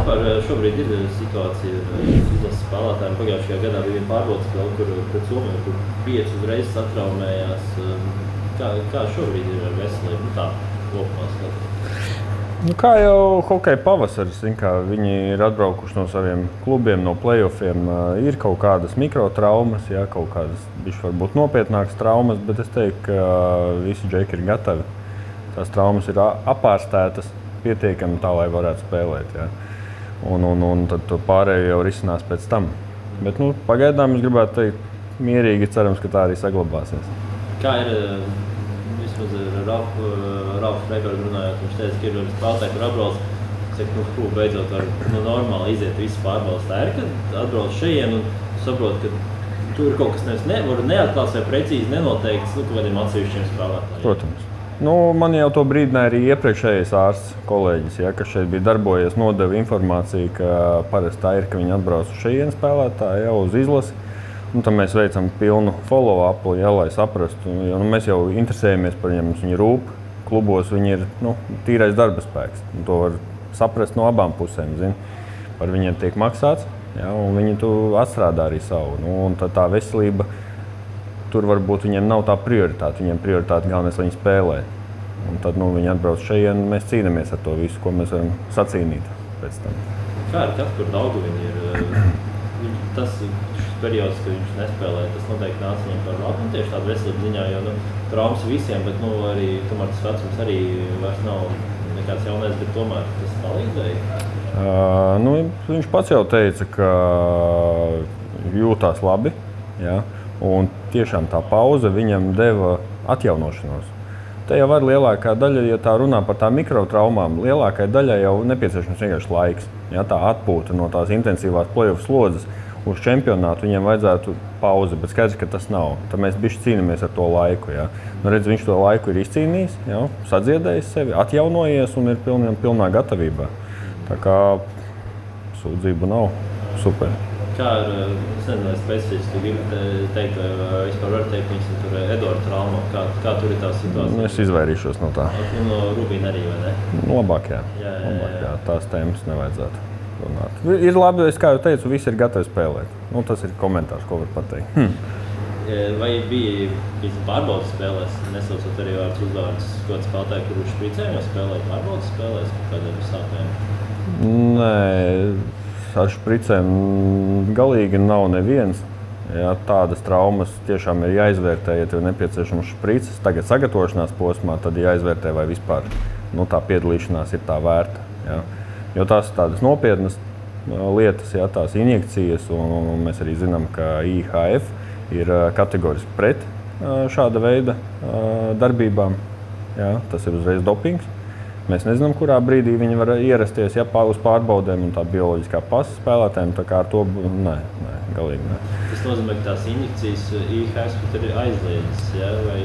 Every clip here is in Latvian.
vispār šobrīd ir situācija izlases spēlētājiem? Pagājušajā gadā bija viena pārbaudas spēle, kur pret Somiju, kur 5 reizes satraumējās. Kā šobrīd ir ar veselību? Tā, kopumā skatīt. Kā jau hokeja pavasaris, viņi ir atbraukuši no saviem klubiem, no playoffiem. Ir kaut kādas mikrotraumas, kaut kādas varbūt nopietnākas traumas, bet es teiktu, ka visi džeki ir gatavi. Tās traumas ir apārstētas pietiekami tā, lai varētu spēlēt. Jā. Un tad to pārējo jau risinās pēc tam. Bet pagaidām es gribētu teikt, mierīgi cerams, ka tā arī saglabāsies. Kā ir vismaz Ralfu Freibergu runājot, viņš teica, ka ir spēlētāji, kur atbrauc, beidzot var normāli iziet visu pārbaudas. Tā ir, kad atbrauc šeit un saprot, ka tur ir kaut kas neatklāts vai precīzi nenoteikts kādiem atsevišķiem spēlētājiem. Protams. Man jau to brīdināja arī iepriekšējais ārsts kolēģis, kas šeit bija darbojies, nodeva informāciju, ka parasti tā ir, ka viņi atbrauc uz šejienes spēlētāju jau uz izlasi. Tad mēs veicam pilnu follow-upu, lai saprastu. Mēs jau interesējamies par viņiem, viņi rūp. Klubos viņi ir tīrais darba spēks. To var saprast no abām pusēm. Par viņiem tiek maksāts, un viņi tu atstrādā arī savu. Un tad tā veselība, tur varbūt viņiem nav tā prioritāte. Viņiem prioritāte galvenais, lai viņi spēlē. Un tad viņi atbrauc šeit, un mēs cīnāmies ar to visu, ko mēs varam sacīnīt pēc tam. Kā ir katru kur daudz viņi ir? Tas periods, kad viņš nespēlē, tas noteikti nāca viņam par labu. Tieši tāda veselības ziņā, jo traumas visiem, bet arī tomēr tas vecums arī vairs nav nekāds jaunais, bet tomēr tas palīdzēja. Viņš pats jau teica, ka jūtās labi, un tiešām tā pauze viņam deva atjaunošanos. Te jau var lielākā daļa, ja tā runā par tām mikrotraumām, lielākai daļai jau nepieciešams vienkārši laiks. Tā atpūta no tās intensīvās playoff slodzes uz čempionātu, viņiem vajadzētu pauzi, bet skaidrs, ka tas nav. Tad mēs bišķi cīnāmies ar to laiku. Redz, viņš to laiku ir izcīnījis, sadziedējis sevi, atjaunojies un ir pilnā gatavībā. Tā kā sūdzību nav. Super. Kā ir, es nezinu, specifiski, tu gribi teikt, vai vispār var teikt, ka viņš tur Eduarda trauma, kā tur ir tā situācija? Es izvairīšos no tā. No Rubīna arī, vai ne? Labāk, jā. Tās tēmas nevajadzētu runāt. Ir labi, kā jau teicu, visi ir gatavi spēlēt. Tas ir komentārs, ko var pateikt. Vai bija pārbaudas spēlēs, nesaucot arī vārds uzdevums, kāds spēlētāji, kur uz špricēm vai spēlēja pārbaudas spēlēs, kādiem sāpēm? Nē. Ar špricēm galīgi nav neviens. Tādas traumas tiešām ir jāizvērtē, ja tev nepieciešams šprices. Tagad sagatavošanās posmā tad jāizvērtē, vai vispār tā piedalīšanās ir tā vērta. Jo tās ir tādas nopietnas lietas, tās injekcijas, un mēs arī zinām, ka IHF ir kategoriski pret šāda veida darbībām. Tas ir uzreiz dopings. Mēs nezinām, kurā brīdī viņi var ierasties uz pārbaudēm un tā bioloģiskā pasa spēlētājiem. Tā kā ar to nē, galīgi nē. Tas nozīmē, ka tās injekcijas IHF ir aizliedzas, vai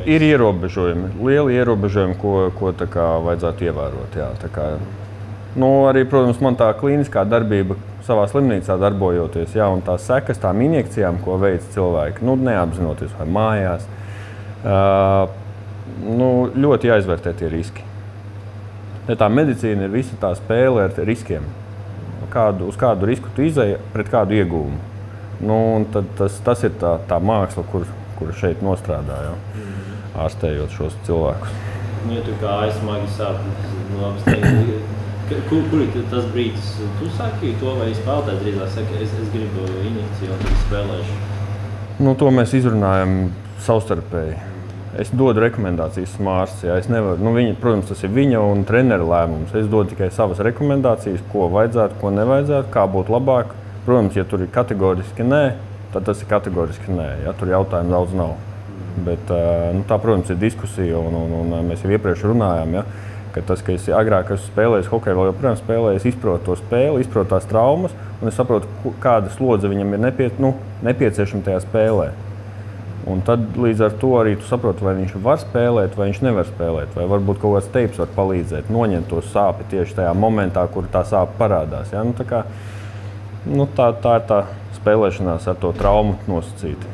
ir ierobežojumi. Lieli ierobežojumi, ko tā kā vajadzētu ievērot. Arī, protams, man tā klīniskā darbība savā slimnīcā darbojoties, un tās sekas tām injekcijām, ko veic cilvēki, neapzinoties vai mājās. Ļoti jāizvērtē tie riski. Tā medicīna ir visa tā spēle ar riskiem. Uz kādu risku tu izēji, pret kādu ieguvumu. Tad tas ir tā māksla, kur šeit nostrādā, ārstējot šos cilvēkus. Ja tu kā aizsmagi sāp, kur ir tas brīdis? Tu saki to, vai spēlētājs drīzāk saka, es gribu injekciju un tad spēlēšu? To mēs izrunājam savstarpēji. Es dodu rekomendācijas ārsts. Es nevaru, protams, tas ir viņa un trenera lēmums. Es dodu tikai savas rekomendācijas, ko vajadzētu, ko nevajadzētu, kā būtu labāk. Protams, ja tur ir kategoriski nē, tad tas ir kategoriski nē. Tur jautājumu daudz nav. Bet tā, protams, ir diskusija, un mēs jau iepriekš runājām, ka tas, ka es agrāk esmu spēlējis hokeju, vēl joprojām spēlēju, es izprotu to spēli, izprotu tās traumas, un es saprotu, kāda slodze viņam ir nepieciešama tajā spēlē. Un tad līdz ar to arī tu saproti, vai viņš var spēlēt, vai viņš nevar spēlēt, vai varbūt kaut kāds teips var palīdzēt, noņemt to sāpi tieši tajā momentā, kur tā sāpe parādās. Tā ir tā spēlēšanās ar to traumu nosacīta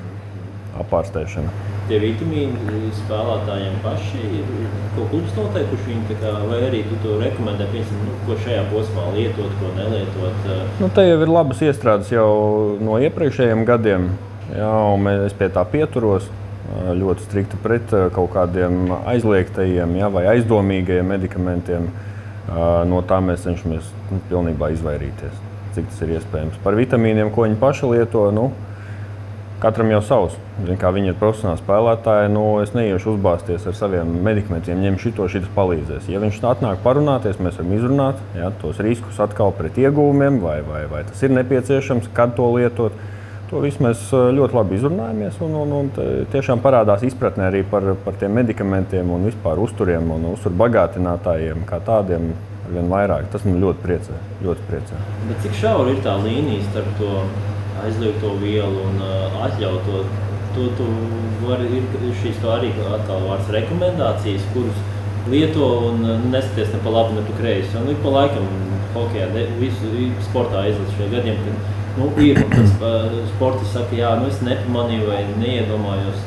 apārstēšana. tie vitamīni spēlētājiem paši ir ko klubs noteikuši viņi vai arī tu to rekomendē, piemēram, ko šajā posmā lietot, ko nelietot? Te jau ir labas iestrādes jau no iepriekšējiem gadiem, jā, un es pie tā pieturos ļoti strikti pret kaut kādiem aizliegtajiem, jā, vai aizdomīgajiem medikamentiem. No tā mēs cenšamies pilnībā izvairīties, cik tas ir iespējams. Par vitamīniem, ko viņi paši lieto, katram jau savs. Kā viņi ir profesionāli spēlētāji, es neiešu uzbāzties ar saviem medikamentiem, ņem šitas palīdzēs. Ja viņš atnāk parunāties, mēs varam izrunāt, jā, tos riskus atkal pret ieguvumiem, vai tas ir nepieciešams, kad to lietot. To visu mēs ļoti labi izrunājamies un tiešām parādās izpratnē arī par tiem medikamentiem un vispār uzturiem un uzturbagātinātājiem kā tādiem vien vairāk. Tas man ļoti priecē. Bet cik šaura ir tā līnija starp to aizliegto vielu un atļauto? Tu vari ir šīs kā arī atkal vārds rekomendācijas, kurus lieto un neskaties ne pa labi, ne pa kreisi. Un ik pa laikam hokejā visu sportā aizliet šajā gadiem, kad ir, un tas sportis saka, jā, es nepamanīju vai neiedomājos,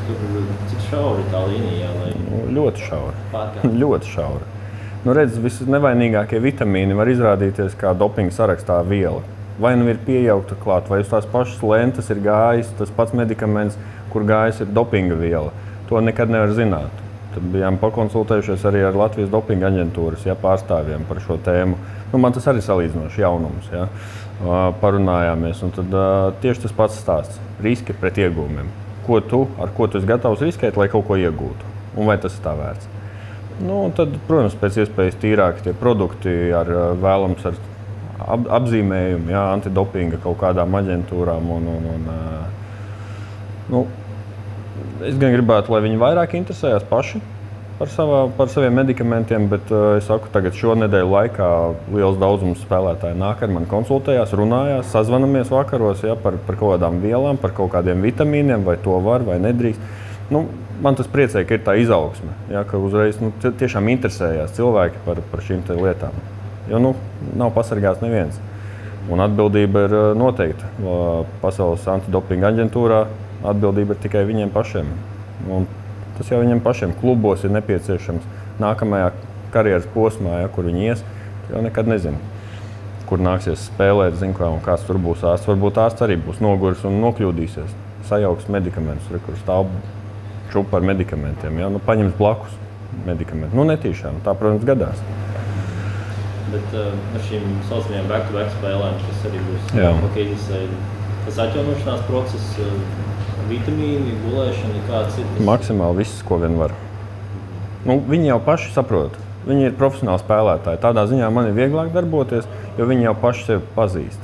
cik šaura ir tā līnija, lai ļoti šaura. Pārkārt. Ļoti šaura. Redz, visnevainīgākie vitamīni var izrādīties kā dopinga sarakstā viela. Vai ir piejaukta klāt, vai uz tās pašas lentes ir gājis tas pats medikaments, kur gājis ir dopinga viela. To nekad nevar zināt. Tad bijām pakonsultējušies arī ar Latvijas dopinga aģentūras pārstāvjiem par šo tēmu. Man tas arī salīdzinoši jaunums. Ja. Parunājāmies, un tad tieši tas pats stāsts. Riski pret iegūmiem. Ar ko tu esi gatavs riskēt, lai kaut ko iegūtu? Un vai tas ir tā vērts? Tad, protams, pēc iespējas tīrāk tie produkti vēlams ar apzīmējumu, jā, antidopinga kaut kādām aģentūrām. Es gan gribētu, lai viņi vairāk interesējās paši par saviem medikamentiem, bet es saku, tagad šonedēļu laikā liels daudzums spēlētāji nāk ar mani konsultējās, runājās, sazvanamies vakaros, ja, par kaut kādām vielām, par kaut kādiem vitamīniem, vai to var vai nedrīkst. Man tas priecē, ka ir tā izaugsme, ja, ka uzreiz tiešām interesējās cilvēki par šīm lietām. Jo nav pasargāts neviens. Un atbildība ir noteikta. Pasaules antidopinga aģentūrā atbildība ir tikai viņiem pašiem. Tas jau viņiem pašiem klubos ir nepieciešams nākamajā karjeras posmā, ja, kur viņi ies. Jau nekad nezinu, kur nāksies spēlēt, un kāds tur būs ārsts. Varbūt ārsts arī būs noguris un nokļūdīsies. Sajauks medikamentus, kur stāv čupa ar medikamentiem. Ja, paņems blakus medikamentu. Netīšām, tā, protams, gadās. Bet ar šīm saucamajām back-to-back spēlēm, kas arī būs hokejisai, tas atjaunošanās process, vitamīni, gulēšana, kāds ir tas? Maksimāli viss, ko vien var. Viņi jau paši saprot. Viņi ir profesionāli spēlētāji. Tādā ziņā man ir vieglāk darboties, jo viņi jau paši sevi pazīst.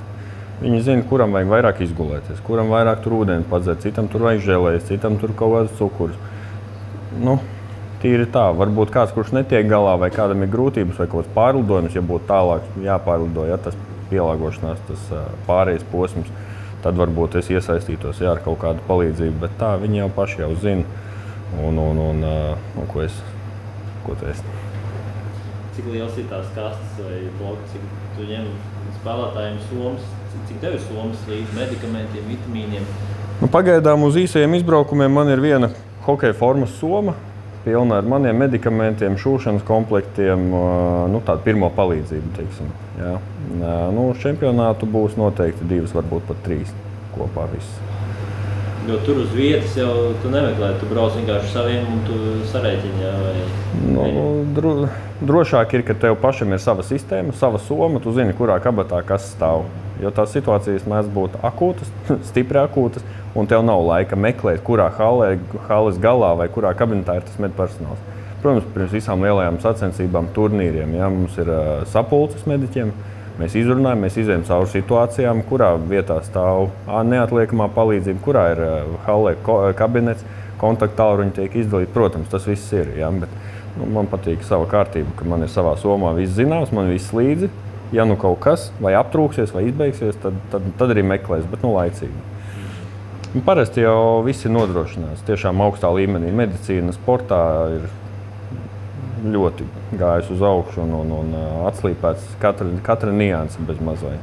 Viņi zina, kuram vajag vairāk izgulēties, kuram vairāk tur ūdeni padzert, citam tur vajag žēlējas, citam tur kaut kāds cukurs. Tīri tā. Varbūt kāds, kurš netiek galā, vai kādam ir grūtības vai kaut kāds pārlidojums, ja būtu tālāk jāpārlido, ja tas pielāgošanās, tas pārējais posms. Tad varbūt es iesaistītos ar kaut kādu palīdzību, bet tā viņi jau paši jau zina, ko tu esi. Cik liels ir tās kastes vai bloks, cik tu ņem spēlētājiem somas, cik tev ir somas līdz medikamentiem, vitamīniem? Pagaidām uz īsajiem izbraukumiem man ir viena hokeja formas soma, pilna ar maniem medikamentiem, šūšanas komplektiem, tādu pirmo palīdzību, teiksim. Jā. Uz čempionātu būs noteikti 2, varbūt pat 3 kopā viss. Jo tur uz vietas jau tu nemeklē, tu brauc vienkārši saviem un tu sarēķini, vai? Drošāk ir, ka tev pašam ir sava sistēma, sava soma, tu zini, kurā kabatā kas stāv. Jo tās situācijas mēdz būt akūtas, stipri akūtas, un tev nav laika meklēt, kurā halles galā vai kurā kabinetā ir tas medpersonāls. Protams, pirms visām lielajām sacensībām, turnīriem, ja, mums ir sapulces mediķiem. Mēs izrunājam, mēs izejam cauri situācijām, kurā vietā stāv neatliekamā palīdzība, kurā ir hallē kabinets, kontaktāluruņi tiek izdalīti. Protams, tas viss ir, ja, bet man patīk sava kārtība, ka man ir savā somā viss zināms, man viss līdzi. Ja kaut kas vai aptrūksies vai izbeigsies, tad arī meklēs, bet laicīgi. Parasti jau viss ir nodrošināts. Tiešām augstā līmenī medicīna, sportā ir ļoti gājis uz augšu un atslīpēts katra nianse bez mazai.